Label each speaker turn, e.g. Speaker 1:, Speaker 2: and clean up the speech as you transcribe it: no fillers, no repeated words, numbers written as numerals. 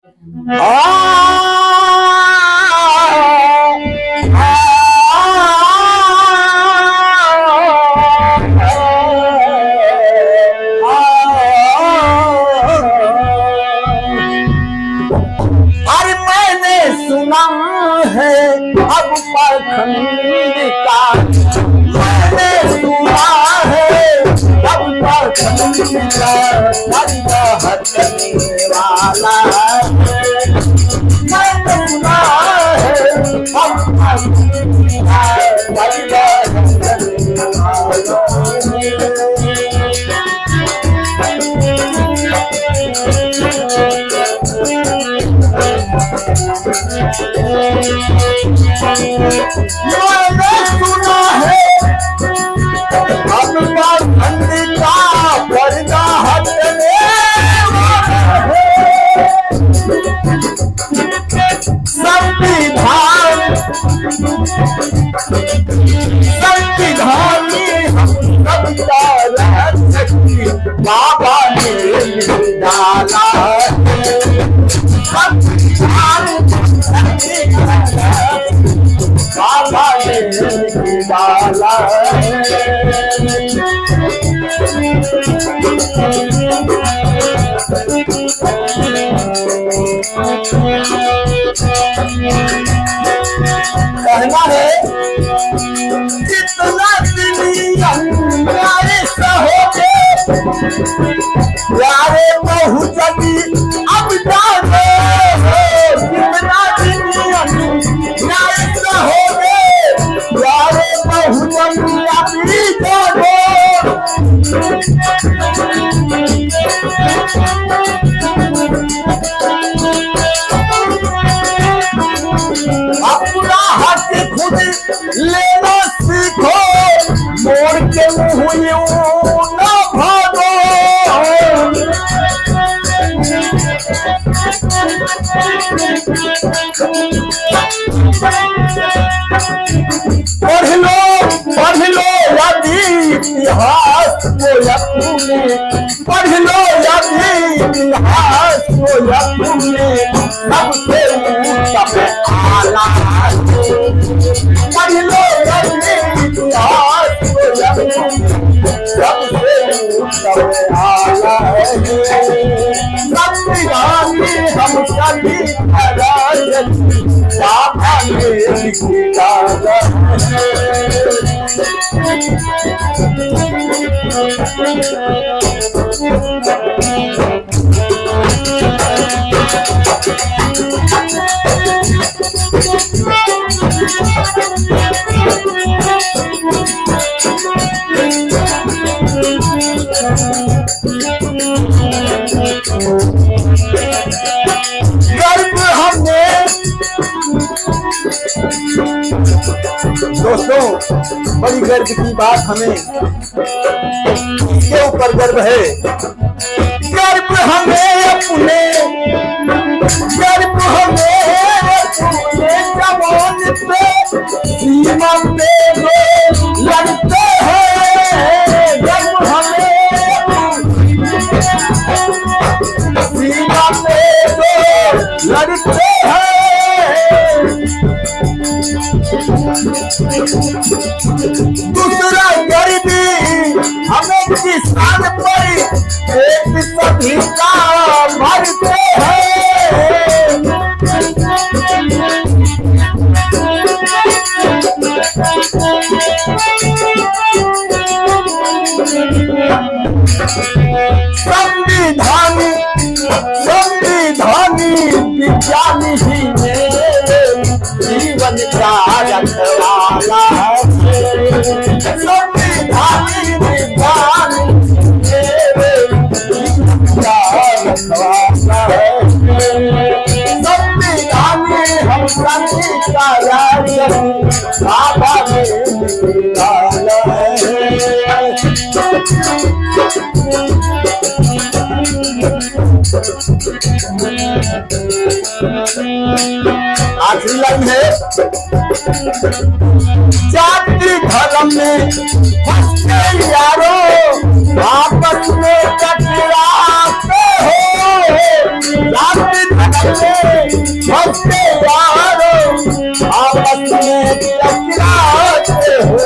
Speaker 1: अरे मैंने सुना है अब पाखंड का, मैंने सुना है अब पाखंड का बंदा हटने वाला है। मैंने सुना है अब पाखंड का बंदा हटने वाला मैंने सुना है अब पाखंड का पर्दा हटने वाला है। संविधानी हम सबका रहस्य बाबा ने लिख डाला है। बाबा ने डाला कहना है जितना दुनिया प्यारे सहोगे प्यारे बहुजनी अब जानो जितना दुनिया प्यारे सहोगे प्यारे बहुजनी अब जानो। अपना हक खुद लेना सीखो, मोड़ के मुंह यूं ना भागो। पढ़ लो यदि इतिहास को अपने, पढ़ लो यदि इतिहास को अपने सबसे आला। पढ़ लो यदि इतिहास को अपने सबसे आला है। संविधानी हम सभी बाबा ने लिख डाला गर्व हमने। दोस्तों बड़ी गर्व की बात हमें इसके ऊपर गर्व है। गर्व हमें अपने, गर्व हमें अपने जवान पे सीमा पे लड़ते हैं। गर्व हमें सीमा पे लड़ते हैं। दूसरा गरीबी हमें किसान पर एक सभी का मरते हैं। संविधानी संविधानी विज्ञानी ही मेरे जीवन का रखवाला है। संविधानी विज्ञानी मेरे जीवन का रखवाला है। संविधानी हम सभी का राज्य बाबा ने डाला है। आखिरी लाइन है, जाति धर्म में फंसते यारो आपस में टकराते हो। जाति हंसते यारो आपस में टकराते हो